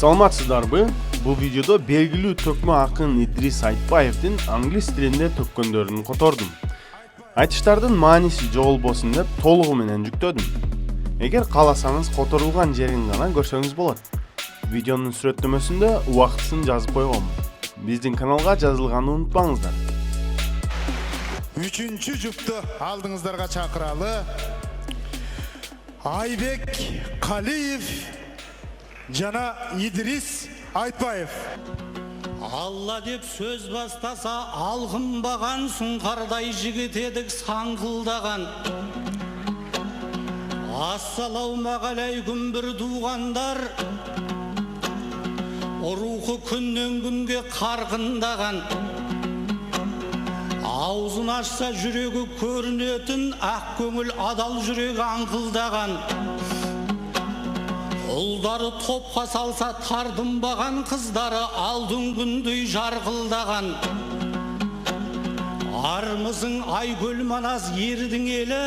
Саламатсыздарбы? Бул видеодо белгилүү төкмө акын Идрис Айтбаевдин англис тилинде төккөндөрүн котордум. Айтыштардын мааниси жоголбосун деп толугу менен жүктөдүм. Эгер кааласаңыз которулган жерин гана көрсөңүз болот. Видеонун сүрөттөмөсүндө убактысын жазып койгом. Биздин каналга жазылганды унутпаңыздар. Үчүнчү жұпты алдыңыздарга чакыралы. Айбек Қалиев жана Идрис Айтбаев. Алла деп сөз бастаса алғынбаған сұңқардай жігіт едік саңқылдаған. Ассалаумағалейкум бір туғандар, рухы күннен күнге қарқындаған. Аузын ашса жүрегі көрінетін, ақ көңіл адал жүрегі аңқылдаған. Ұлдары топқа салса тартынбаған, қыздары алтын күндей жарқылдаған. Армысың Айкөл Манас ердің елі,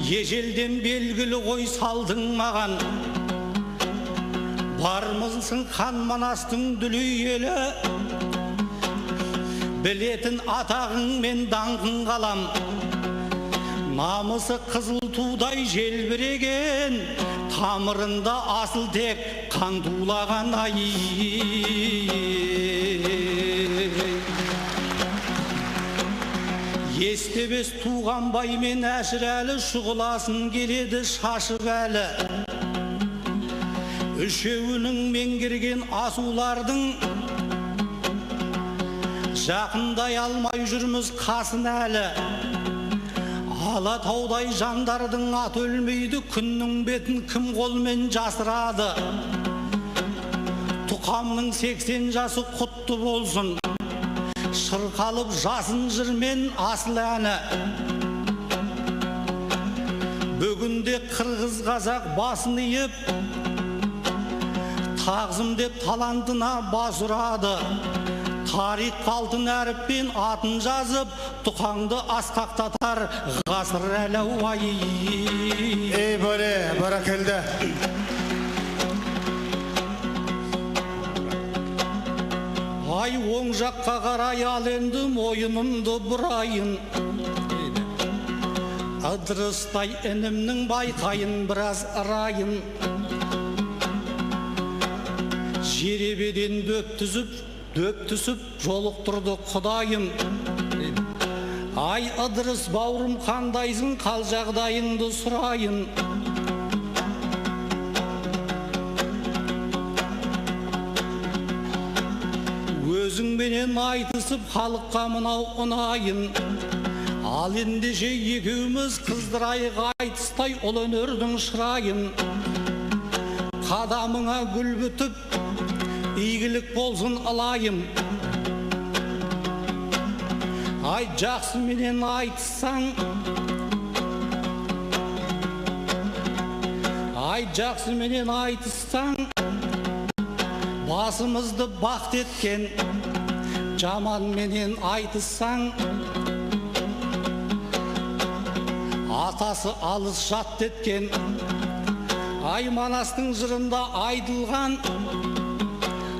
ежелден белгілі ғой салдың маған. Бармысың Хан Манастың дүлей елі, білетін атағың мен даңқың қалам. Намысы қызыл тудай желбіреген, тамырында асыл тек қан тулаған ай. Естебес туған бай мен әшірәлі, шұғыласын келеді шашып әлі. Үшеуінің меңгерген асулардың, жақындай алмай жүрміз қасын әлі. Алатаудай жандардың ат өлмейді, күннің бетін кім қолмен жасырады. Тұқамның 80 жасы құтты болсын, шырқалып жасын жырмен асыл әні. Бүгінде қырғыз қазақ басын иіп, тағзым деп талантына бас ұрады. Тарих алтын әріппен атын жазып, тұқаңды асқақтатар ғасыр әлі ай. Ей бөле, баракелді. Ай оң жаққа қарай ал енді мойынымды бұрайын. Ыдырыстай інімнің байқайын біраз ырайын. Жеребеден дөп түсіп жолықтырды құдайым. Ай Ыдырыс бауырым қандайсың, қал жағдайыңды сұрайын. Өзіңменен айтысып халыққа мынау ұнайын. Ал ендеше екеуміз қыздырайық айтыстай ол өнердің шырайын. Қадамыңа гүл бітіп, игілік болсын алайым. Ай жақсы менен айтсаң, ай жақсы менен айтсаң, басымызды бақыт еткен. Жаман менен айтсаң, атасы алыс жат еткен. Ай Манастың жырында айтылған,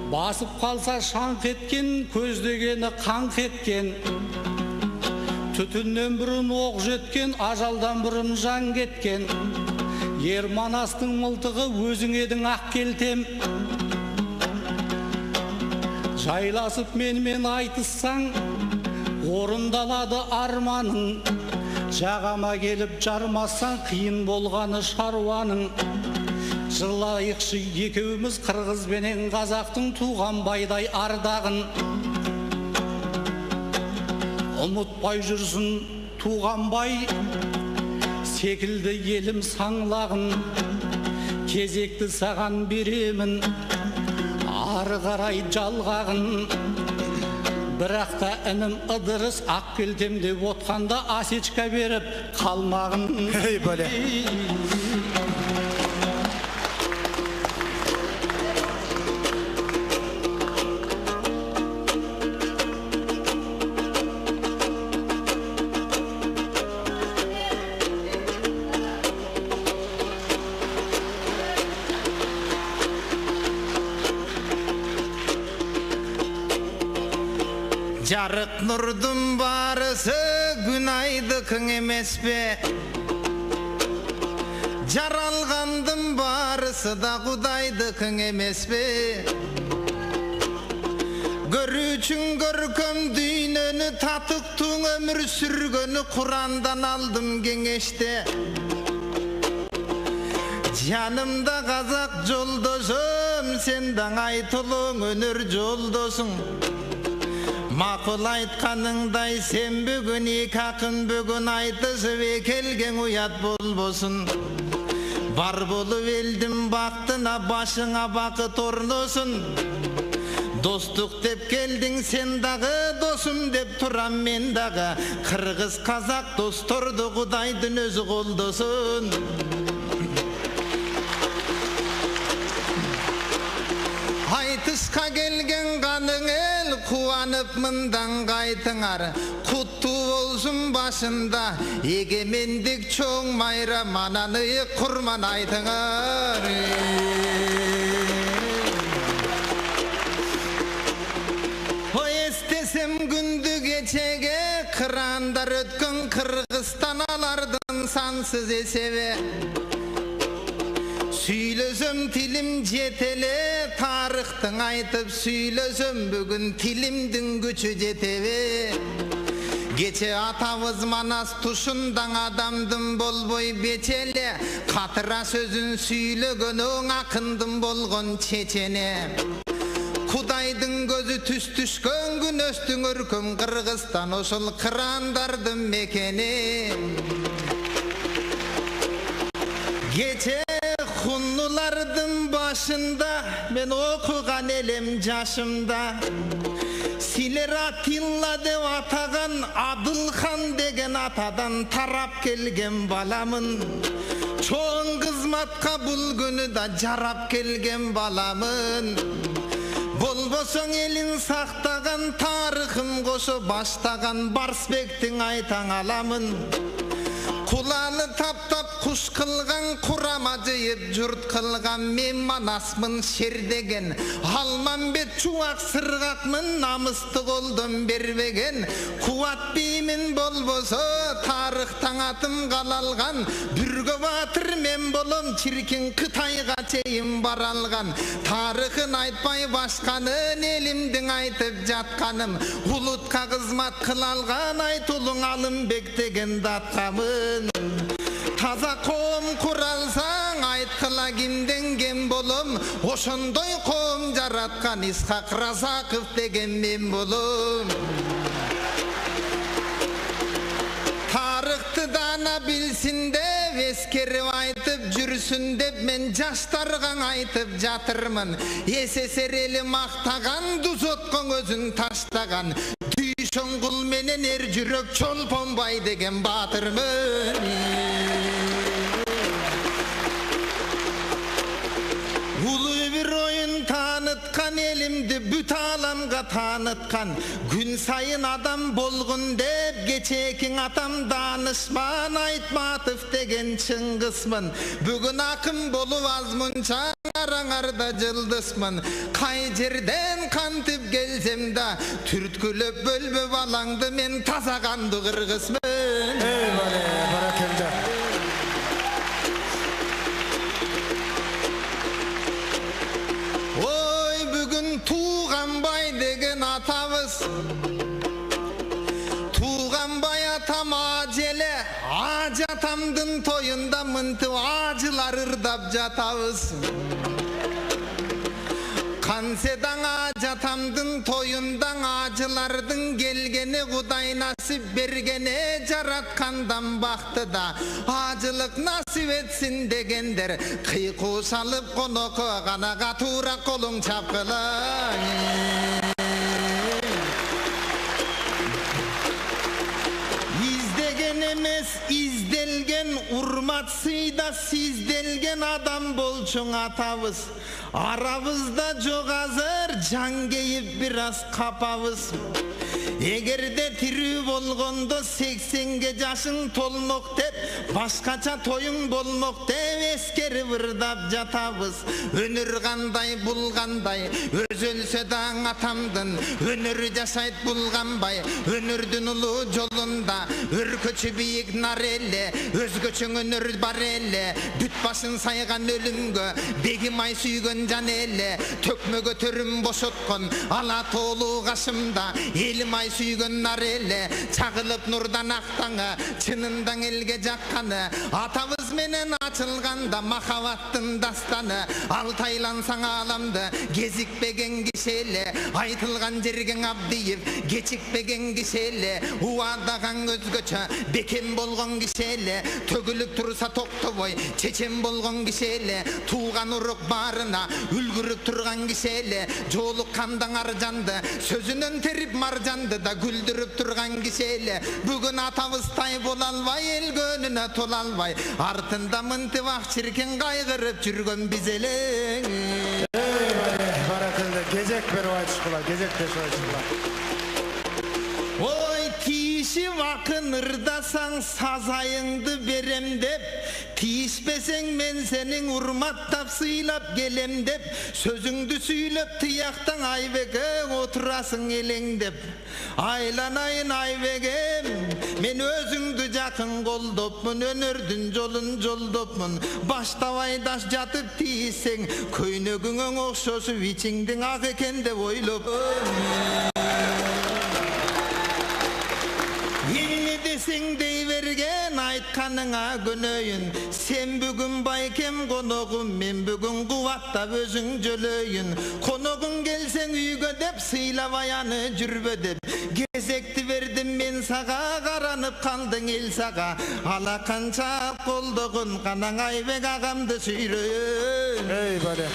басып қалса шаңқ еткен, көздегені қаңқ еткен. Түтіннен бұрын оқ жеткен, ажалдан бұрын жан кеткен. Ер Манастың мылтығы өзің едің ақ келтем. Жайласып менімен айтыссаң, орындалады арманың. Жағама келіп жармасаң, қиын болғаны шаруаның. Жырлайықшы екеуміз қырғыз бенен қазақтың туған байдай ардағын. Ұмытпай жүрсін туған бай, секілді елім саңлағын. Кезекті саған беремін, ары қарай жалғағын. Бірақта інім Ыдырыс ақ келтем деп отқанда асечка беріп қалмағын. Ей бөле. Жарык нурдун барысы күнайдыкың эмес бе? Жаралгандын барысы да Кудайдыкың эмес бе? Көрүүчүн көркөм дүйнөнү татыктың өмүр сүргөнү Курандан алдым кеңеште. Жанымда казак жолдошум, сен даң айтылың өнөр жолдосуң. Макул айтканыңдай сен бүгүн эки акын бүгүн айтышып келген уят болбосун. Бар болуп элдин бактына башыңа бакыт орносун. Достук деп келдиң сен дагы, досум деп турам мен дагы. Кыргыз казак досторду Кудайдын өзү колдосун. Айтышка келген каның эл, кубанып мындан кайтыңар. Куттуу болсун башында эгемендик чоң майрам, анан ыйык курман айтыңар. Эстесем күндү кечеге кырандар өткөн Кыргызстан алардын сансыз эсеби. Сүйлөсөм тилим жетеле, тарыхтың айтып сүйлөсөм бүгүн тилимдин күчү жетеби. Кече атабыз Манас тушундан адамдын болбой бечеле, катыра сөзүн сүйлөгөн акындын болгон чечене. Кудайдын көзү түс түшкөн күн өстүң өркөм Кыргызстан ошол кырандардын мекени. Кече хуннулардын башында мен окуган элем жашымда. Силер Атилла деп атаган Адылхан деген атадан тарап келген баламын. Чоң кызматка бул күнү да жарап келген баламын. Болбосоң элин сактаган тарыхым кошо баштаган Барсбектин айтаң аламын. Куланы таптап куш кылган Курама жыйып журт кылган мен Манасмын шер деген. Алмамбет чубак сыргакмын, намысты колдон бербеген. Кубат биймин болбосо тарыхтан атым калалган. Бүргө батыр мен болом, чиркин Кытайга чейин баралган. Тарыхын айтпай башканын элимдин айтып жатканым. Улутка кызмат кылалган Айтулуң Алымбек деген даткамын. Таза коом куралсаң айткыла кимден кем болом. Ошондой коом жараткан Исхак Разаков деген мен болом. Тарыхты дана билсин деп эскерип айтып жүрсүн деп мен жаштарга айтып жатырмын. СССР эли мактаган, Дузоткоң өзүн таштаган. Дүйшөңгүл менен эр жүрөк Чолпонбай деген баатырмын. Улуу бир оюн тааныткан элимди бүт ааламга тааныткан. Күн сайын адам болгун деп кечээкиң атам Данышман Айтматов деген Чыңгысмын. Бүгүн акын болуп азмынча араңарда жылдысмын. Кай жерден кантип келсем да түрткүлөп бөлбө балаңды мен таза канды кыргызмын. Баракелде. Ой, бүгүн Тууганбай деген атабыз. Тууганбай атам ажеле, ажатамдын тоюнда мынтып ажылар ырдап жатабыз. Канседаң ажатамдын тоюндан ажылардын келгени Кудай насип бергене, жараткандан бактыда ажылык насип этсин дегендер. Кыйкуу салып конокко канага туура колуң чапкылаң. Издеген эмес изделген, урмат сыйда сизделген адам болчуң атабыз. Арабызда жок азыр жан кейип бир аз капабыз. Эгерде тирүү болгондо 80ге жашың толмок деп, башкача тоюң болмок деп эскерип ырдап жатабыз. Өнөр кандай булгандай, өзөлсө даң атамдын, өнөрү жашайт булганбай, өнөрдүн улуу жолунда, өркөчү бийик нар эле, өзгөчөң өнөр бар эле, бүт башын сайган өлүмгө, бегим ай сүйгөн жан эле, төкмөгө төрүм бошоткон, ала тоолуу кашымда, элим ай сүйгөн нар эле, чагылып нурдан актаңы, чынындан элге жакканы, атабыз менен ачылганда махабаттын дастаны, алтайлансаң аламды, кезикпеген киши эле, айтылган жерген Абдиев, кечикпеген киши эле, убадаган өзгөчө, бекем болгон киши эле, төгүлүп турса токтобой, чечен болгон киши эле, тууган урук баарына үлгүрүп турган киши эле, жоолуккандаң аржанды, сөзүнөн терип маржанды да күлдүрүп турган киши эле, бүгүн атабыздай боло албай, эл көнүнө тола албай, артында мынтип ак чиркен кайгырып жүргөн биз эле. Баракелде, кезек берип айтышкыла, кезектешип айтышкыла. Ой, тиишип акын ырдасаң сазайыңды берем деп, тиишпесең мен сенин урматтап сыйлап келем деп, сөзүңдү сүйлөп тыяктан айбеке отурасың элеңдеп. Айланайын айбегем, мен өзүңдү жакын колдопмун, өнөрдүн жолун жолдопмун, баштабай даш жатып тийсең, көйнөгүңө окшошуп ичиңдин ак экен деп ойлоп. Еңне десең дей берген, айтканыңа көнөйүн, сен бүгүн байкем коногум, мен бүгүн кубаттап өзүң жөлөйүн, коногуң келсең үйгө деп, сыйлабай аны жүрбө деп, кезекти бердим мен сага, каранып калдың эл сага, ала канча колдогун, канаң Айбек агамды сүйрөйүн. Эй, бале.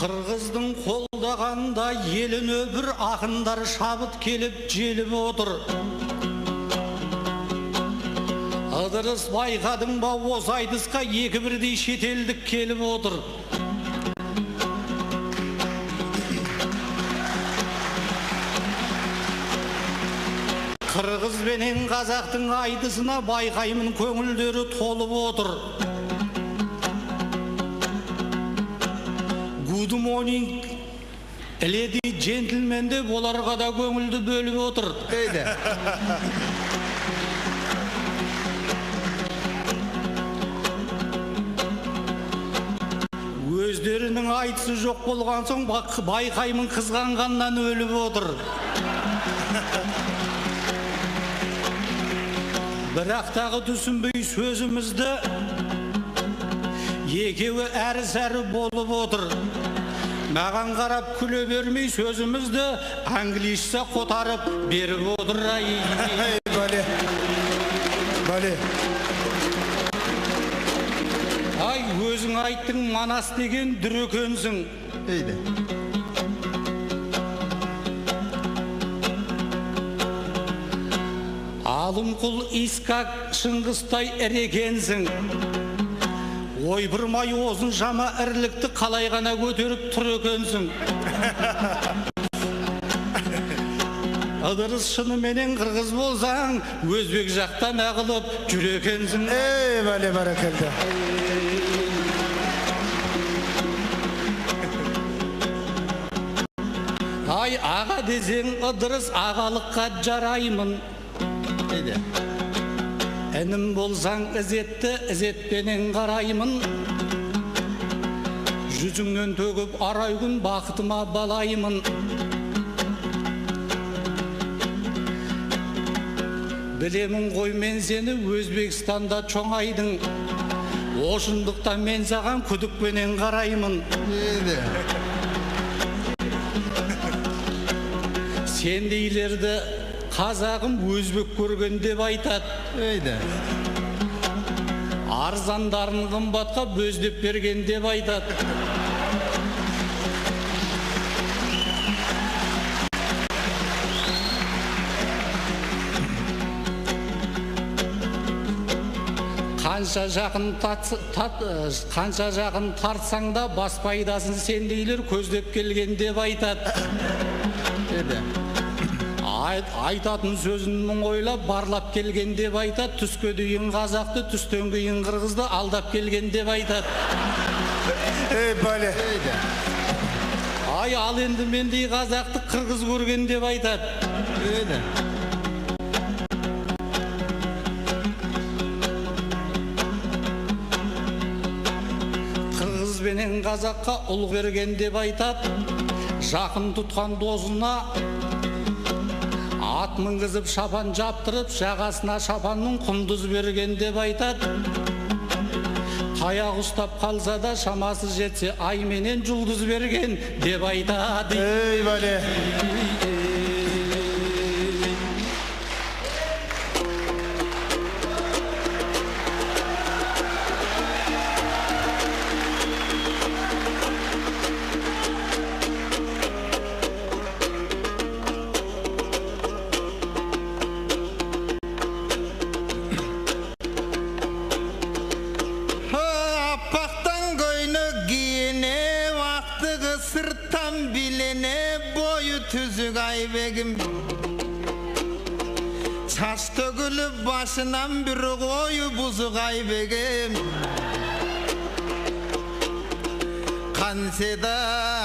Кыргыздын колдаганда елін өбір ақындар шабыт келіп желіп отыр. Ыдырыс байқадың ба осы айтысқа екі бірдей шетелдік келіп отыр. Кыргыз бенен қазақтың айтысына байқаймын көңілдері толып отыр. Good morning, леди джентльмен деп оларға да көңілді бөліп отыр. Дейді. Өздерінің айтысы жоқ болған соң байқаймын қызғанғаннан өліп отыр. Бірақтағы түсінбей сөзімізді екеуі әрі-сәрі болып отыр. Маған қарап күле бермей сөзімізді англишса қотарып беріп отыр. Бале. Бале. Ай, өзің айттың Манас деген дүрекенсің. Дейді. Алымқұл Искак Шыңғыстай ірекенсің. Ойбырмай озын жама ірлікті қалай ғана көтеріп тұр екенсің. Ыдырыс шыныменен қырғыз болсаң, өзбек жақтан ағылып жүр екенсің. Эй, бале, баракелде. Ай, аға десең ыдырыс ағалыққа жараймын. Дейді. Әнім болсаң ізетті, ізетпенен қараймын. Жүзіңнен төгіп арай күн бақытыма балаймын. Білемін ғой мен сені Өзбекстанда чоңайдың. Ошындықтан мен саған күдікпенен қараймын. Дейді. Сендейлерді қазағым өзбек көрген деп айтады. Дейді. Арзандарын қымбатқа бөздеп берген деп айтады. қанша жақын тартсаң да бас пайдасын сендейлер көздеп келген деп айтады деді. Айтатын сөзін мың ойлап барлап келген деп айтады. Түске дейін қазақты, түстен кейін қырғызды алдап келген деп айтады. Ey bale. Ай, ал енді мендей қазақты қырғыз көрген деп айтады. Қырғыз бенен қазаққа ұл берген деп айтады. Жақын тұтқан досына ат мінгізіп шапан жаптырып, жағасына шапанның құндыз берген деп айтады. Таяқ ұстап қалса да шамасы жетсе ай менен жұлдыз берген деп айтады. Ey bale. Apaktan koynu giyine, vaktığı sırttan bilene, boyu tüzük aybegim. Saç dökülüp başından bir koyu buzuk aybegim. Kanseda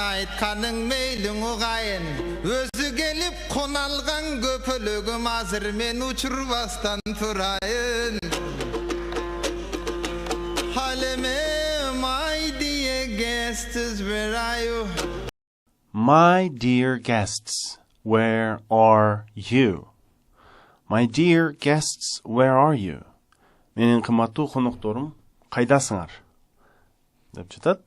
aytkanın meylin uğayın, özü gelip konalgan köpölügüm hazır men uçurvastan turayın. Haleme, my dear guests, where are you? My dear guests, where are you? My dear guests, where are you? Менің қымбаттуу конокторум, қайдасыңар? Деп жатат.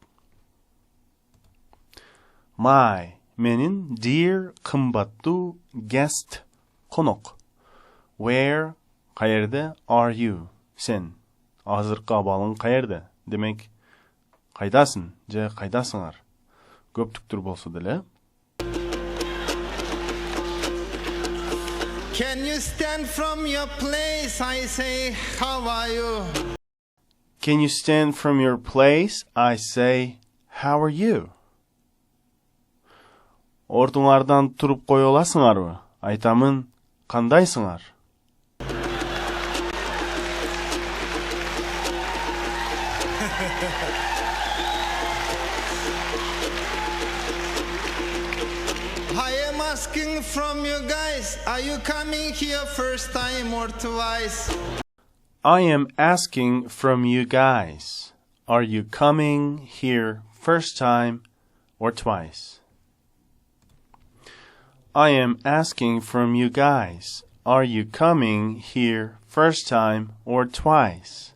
My, менің dear қымбаттуу guest, конок. Where, қайерде, are you? Сен. Азыркы абалың қайерде? Демек, қайдасың, же қайдасыңар? Көптүктүр болсо деле. Can you stand from your place? I say, how are you? Can you stand from your place? I say, how are you? Ордуңардан туруп кое аласыңарбы? Айтамын, кандайсыңар? I am asking from you guys, are you coming here first time or twice? I am asking from you guys, are you coming here first time or twice? I am asking from you guys, are you coming here first time or twice?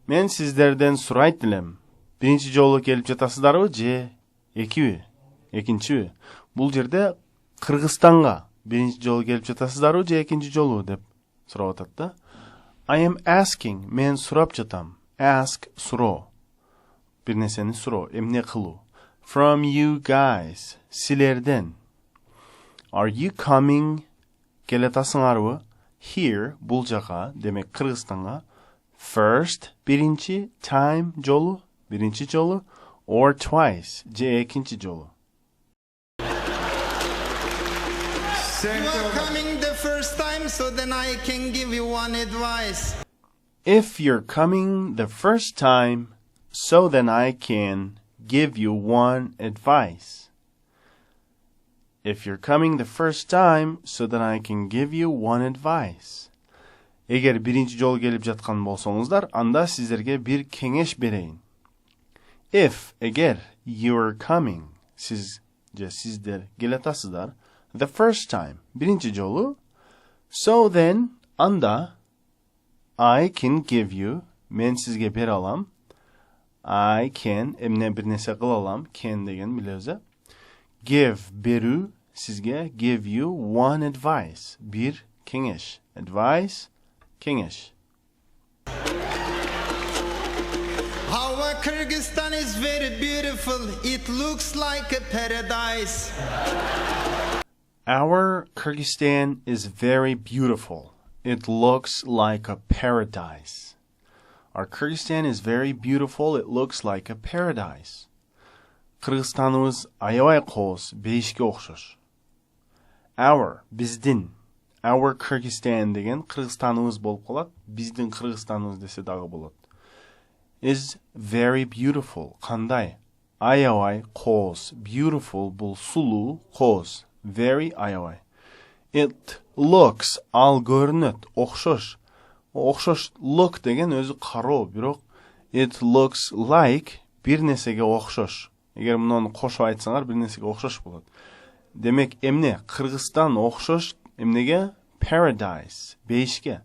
Men sizlerden surayt dilem. Birinci жолу келип жатасыздарбы же экиби? Экинчиби? Бул жерде Кыргызстанга биринчи жолу келип жатасыздарбы же экинчи жолу деп сурап атат да. I am asking, мен сурап жатам. Ask, суроо. Бир нерсени суроо, эмне кылуу. From you guys, силерден. Are you coming? Келетасыңарбы? Here, бул жака, демек Кыргызстанга. First, биринчи, time, жолу, биринчи жолу, or twice, же экинчи жолу. You are coming the first time, so then I can give you one advice. If you're coming the first time, so then I can give you one advice. If you're coming the first time, so then I can give you one advice. Эгер биринчи жолу келип жаткан болсоңуздар, анда сиздерге бир кеңеш берейин. If, эгер, you're coming, сиз же сиздер келатасыздар, the first time, биринчи жолу, so then, анда, I can give you, мен сизге бере алам, I can, эмне бир нерсе кыла алам, can деген билебиз. Give, берүү, сизге, give you one advice, бир кеңеш. Advice, кеңеш. Our Kyrgyzstan is very beautiful. It looks like a paradise. Our Kyrgyzstan is very beautiful. It looks like a paradise. Our Kyrgyzstan is very beautiful. It looks like a paradise. Kırgızстаныбыз аябай кооз, бейишке окшош. Our, биздин. Our Kyrgyzstan деген Кыргызстаныбыз болуп калат. Биздин Кыргызстаныбыз десе дагы болот. Is very beautiful. Кандай? Аябай кооз. Beautiful бул сулуу, кооз. Very аябай. It looks, ал көрүнөт, окшош. Окшош look деген өзү кароо, бирок it looks like бир нерсеге окшош. Эгер муну кошуп айтсаңар, бир нерсеге окшош болот. Демек, эмне? Кыргызстан окшош эмнеге? Paradise, бейишке.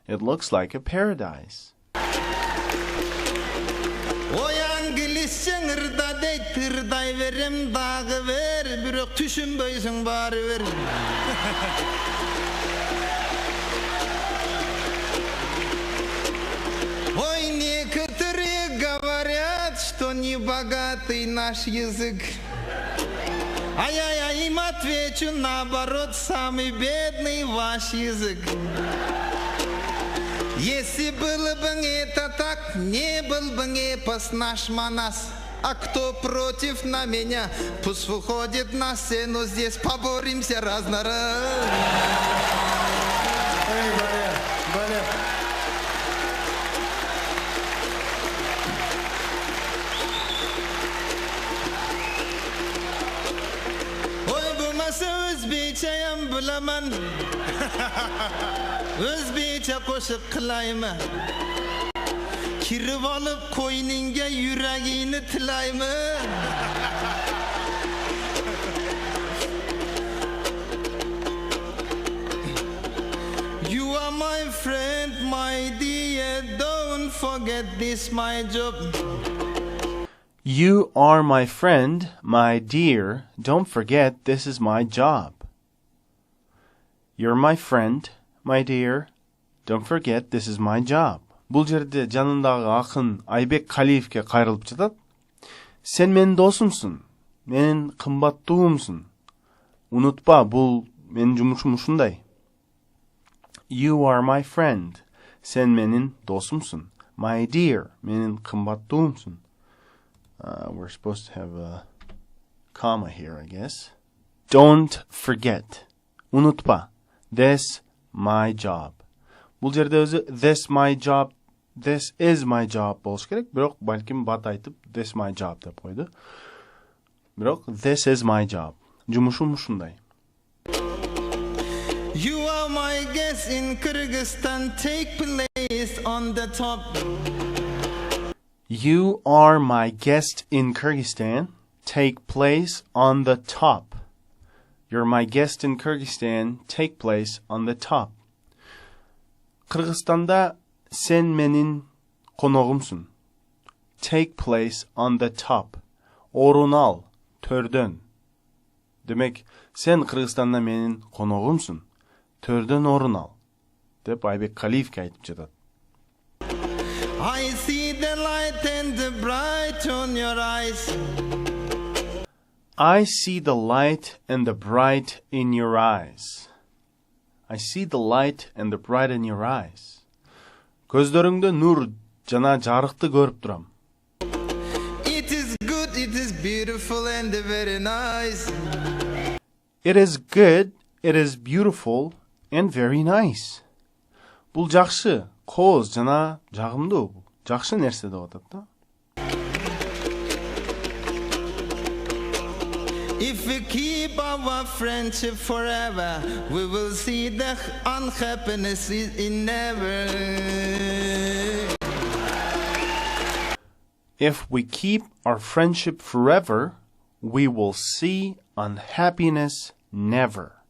It looks like a paradise. Oyan gilişçen ırda dey tırday verem dağı ver, bürok düşünböysün bari ver. Ой, некоторые говорят, что не богатый наш язык. А я им отвечу наоборот, самый бедный ваш язык. Если было бы это так, не был бы эпос наш Манас. А кто против на меня, пусть выходит на сцену, здесь поборемся раз на раз. Эй, Бале. Özbekçeyim bilemem. Özbekçe koşup kılayma. Kirip alıp koyninge yüreğini tilayma. You are my friend, my dear. Don't forget this my job. You are my friend, my dear. Don't forget this is my job. You're my friend, my dear. Don't forget this is my job. Бул жерде жанындагы акын Айбек Калиевке кайрылып жатат. Сен менин досумсун, менин кымбаттуумсун. Унутпа, бул менин жумушум ушундай. You are my friend. Сен менин досумсун. My dear, менин кымбаттуумсун. We're supposed to have a comma here, I guess. Don't forget. Unutma. This my job. Бул жерде өзү this my job, this is my job болуш керек. Бирок балким бат айтып this my job деп койду. Бирок this is my job. Жумушум ушундай. You are my guest in Kyrgyzstan, take place on the top. You are my guest in Kyrgyzstan. Take place on the top. You're my guest in Kyrgyzstan. Take place on the top. Kırgızstanda sen menin konogumsun. Take place on the top. Orun al, törden. Demek sen Kırgızstanda menin konogumsun. Törden orun al. Dep Aybek Kalievke aytıp жатат. I see the light and the bright on your eyes. I see the light and the bright in your eyes. I see the light and the bright in your eyes. Көздөрүңдө нур жана жарыкты көрүп турам. It is good, it is beautiful and very nice. It is good, it is beautiful and very nice. Бул жакшы, кооз жана жагымдуу. Жакшы нерсе деп атат да. If we keep our friendship forever, we will see the unhappiness in never. If we keep our friendship forever, we will see unhappiness never.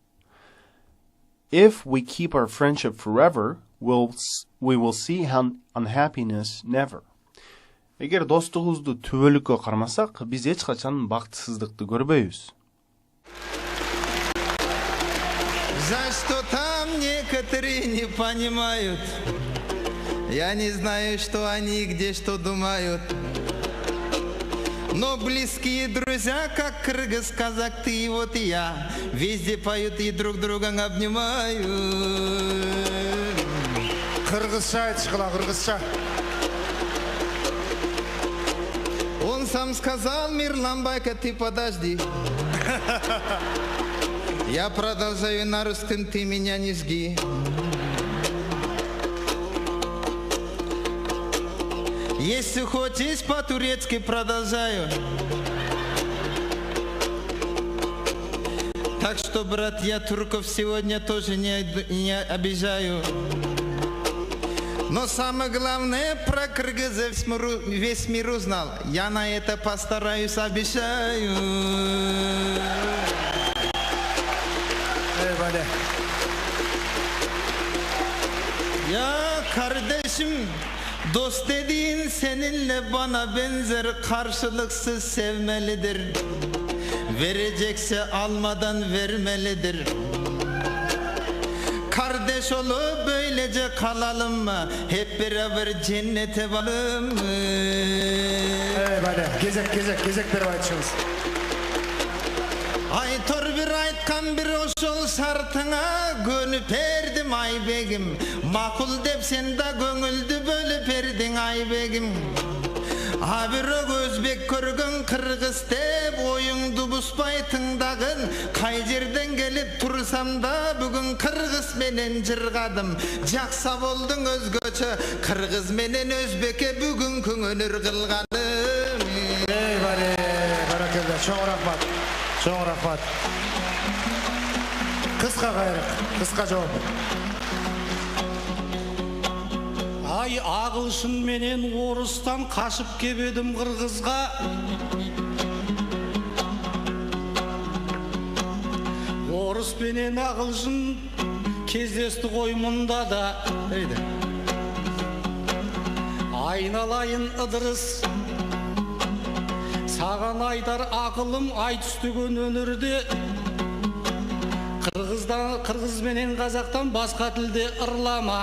If we keep our friendship forever, we will see unhappiness never. Эгер достугубузду түбөлүккө кармасак, биз эч качан бактысыздыкты көрбөйбүз. За что там некоторые не понимают. Я не знаю, что они где что думают. Но близкие друзья, как кыргыз, казак, ты и вот и я, везде поют и друг друга обнимают. Кыргызча айтышкыла, кыргызча. сам сказал, Мирланбайка, ты подожди. Я продолжаю на русском, ты меня не жги. Если хочешь по-турецки, продолжаю. Так что, брат, я турков сегодня тоже не обижаю. Но самое главное, про кыргызов весь мир узнал. Я на это постараюсь, обещаю. Eyvallah. Ya kardeşim, dost dediğin seninle bana benzer, karşılıksız sevmelidir. Verecekse almadan vermelidir. Kardeş olup böylece kalalım mı? Hep beraber cennete varalım mı? Eyvallah. Gezek bir aytışınız. Aytor bir aytkan bir oşol şartına gönüp erdim Aybegim. Makul dep sen de gönüldü bölüp erdin Aybegim. Abirok özbek körgün kırgız dep oyuңду buspay tıngdagın. Kay жерден gelip tursam da bugün kırgız menen jırgadım. Jaksa boldun özgöçö, kırgız menen özbeke bugün köngülür kılgadım. Eyvallah. Barakallah. Çoğun rahmat. Kıska gayrık. Kıska cevap. Ay ағылшын менен орыстан қашып кебедім қырғызға. Орыс менен ағылшын кездесті ғой мұнда да. Айналайын ыдырыс, саған айтар ақылым ай түстіген өнерде. Қырғыз менен қазақтан басқа тілде ырлама.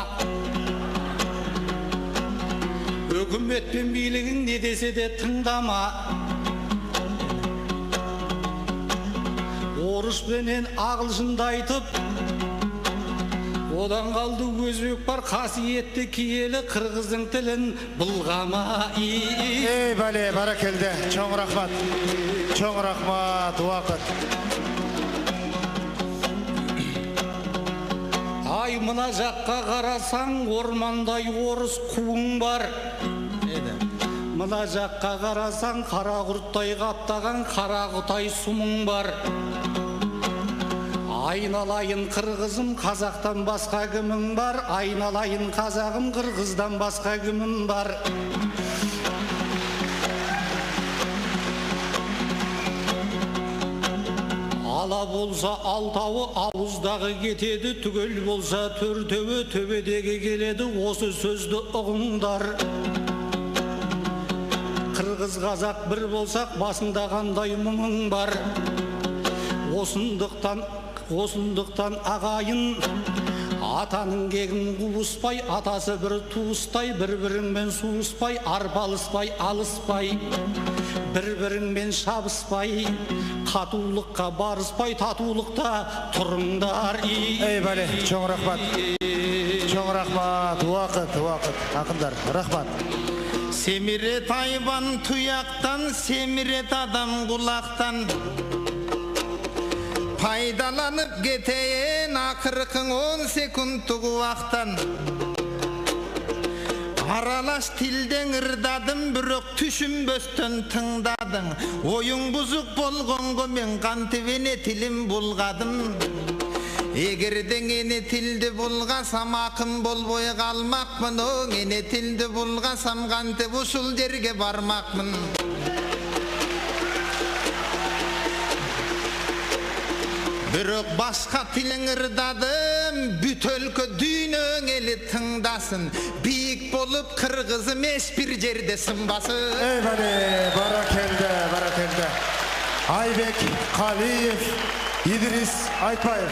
Өкімет пен билігің не десе де тыңдама. Орыс пенен ағылшынды айтып, одан қалды өзбек бар қасиетті киелі, қырғыздың тілін былғама. Eyvallah. Barakallah. Çoğun rahmat. Uақыт. Ай мына жаққа қарасаң, ормандай орыс қуың бар. Мына жаққа қарасаң, қара құрттай қаптаған қара құтай сумың бар. Айналайын қырғызым, қазақтан басқа кімің бар? Айналайын қазағым, қырғыздан басқа кімім бар? Ала болса алтауы ауыздағы кетеді, түгел болса төртеуі төбедегі келеді. Осы сөзді ұғыңдар. Қырғыз қазақ бір болсақ, басында қандай мұңың бар? Осындықтан ағайын, атаның кегін қуыспай, атасы бір туыстай, бір-біріңмен суыспай, арпалыспай, алыспай, бір-біріңмен шабыспай, татулыққа барыспай, татулықта тұрыңдар. Eyvallah. Çoğun rahmat. Uақыт. Ақындар. Рахмат. Семирет айбан тұяқтан, семирет адам құлақтан. Пайдаланып кетейін ақырқың 10 секундтық уақыттан. Аралаш тілден ырдадым, бірақ түшінбөстен тыңдадың. Ойың бұзық болғанға мен қантып ене тілім бұлғадым. Егерден ене тілді бұлғасам, ақын болбой қалмақмын. Оң ене тілді бұлғасам, қантып ұшыл жерге бармақмын. Бірақ басқа тілін ырдадым, бүтөлкі дүйнөң елі тыңдасын. Бейік болып қырғызым ешбір жерде сынбасын. Eyvallah. Barakallah. Aybek Қалиев, İdris Айтбаев.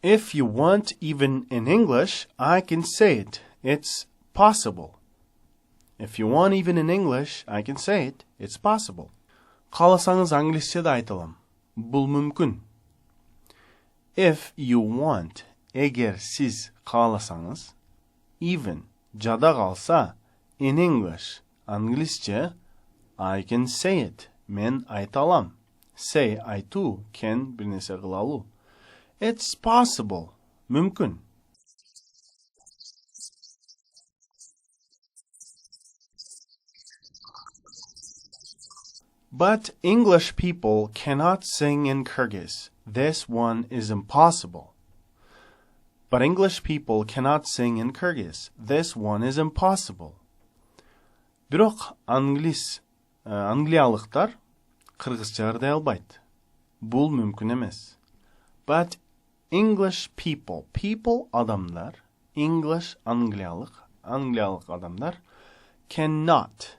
If you want even in English, I can say it. It's possible. If you want even in English, I can say it. It's possible. Қаласаңыз англисче да айта алам. Бұл мүмкін. If you want, егер сіз қаласаңыз, even, жада қалса, in English, англисче, I can say it. Мен айта алам. Say, айту, can, бір нәрсе қыла алу. It's possible. Мүмкін. But English people cannot sing in Kyrgyz. This one is impossible. But English people cannot sing in Kyrgyz. This one is impossible. Бирок англиялыктар кыргызча ырдай албайт. Бул мүмкүн эмес. But English people адамдар, English англиялык адамдар cannot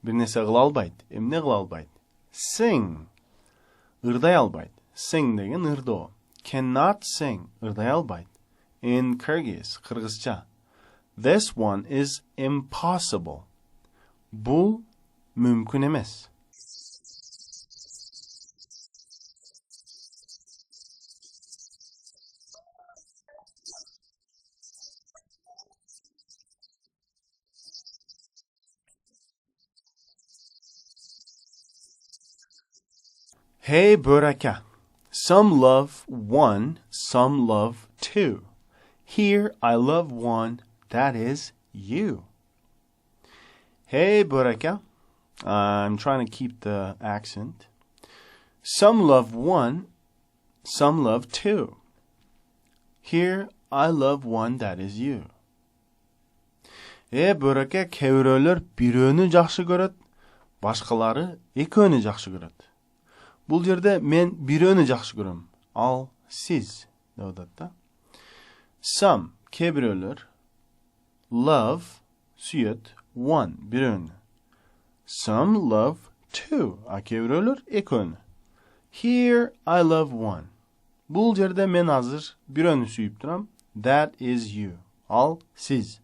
бир нерсе кыла албайт. Эмне кыла албайт? Sing ырдай албайт. Sing деген ырдоо. Cannot sing ырдай албайт. In Kyrgyz кыргызча. This one is impossible. Бул мүмкүн эмес. Hey Buraka. Some love one, some love two. Here I love one, that is you. Hey Buraka. I'm trying to keep the accent. Some love one, some love two. Here I love one, that is you. Buraka, кейбіреулер бирөөнү жакшы көрөт, башкалары экөөнү жакшы көрөт. Бұл жерде мен бирөөнү жакшы көрөм. Ал сиз деп атат да. Some кейбіреулер love сүйөт one бирөөнү. Some love two кейбіреулер экөөнү. Here I love one. Бұл жерде мен азыр бирөөнү сүйүп турам. That is you. Ал сиз.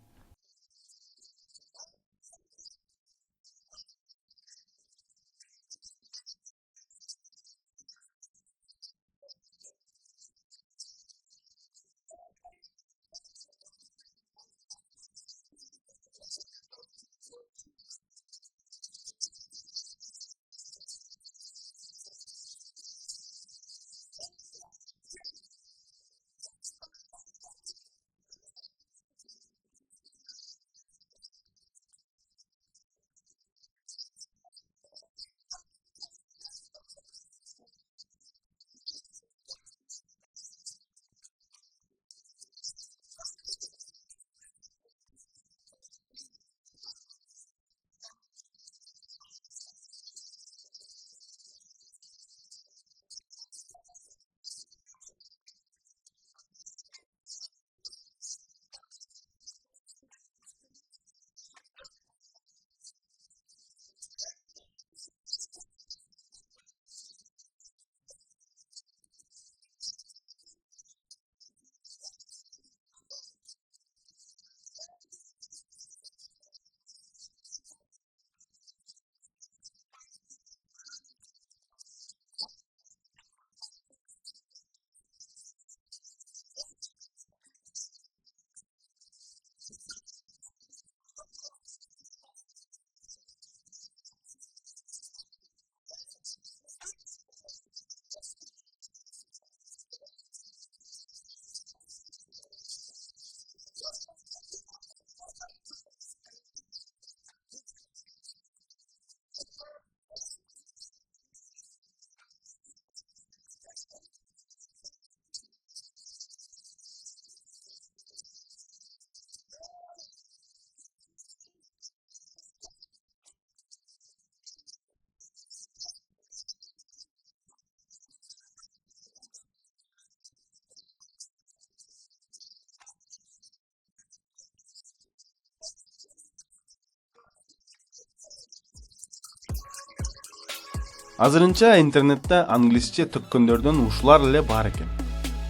Азырынча интернетте англисче төккөндөрдөн ушулар эле бар экен.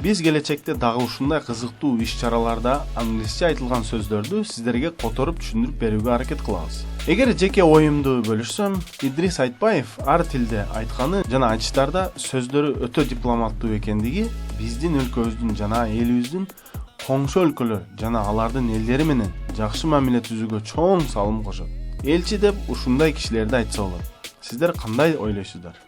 Биз келечекте дагы ушундай кызыктуу иш-чараларда англисче айтылган сөздөрдү сиздерге которуп түшүндүрүп берүүгө аракет кылабыз. Эгер жеке оюмду бөлүшсөм, Идрис Айтбаев ар тилде айтканы жана айтыштарда сөздөрү өтө дипломаттуу экендиги биздин өлкөбүздүн жана элибиздин коңшу өлкөлөр жана алардын элдери менен жакшы мамиле түзүүгө чоң салым кошот. Элчи деп ушундай кишилерди айтса болот. Сиздер кандай ойлойсуздар?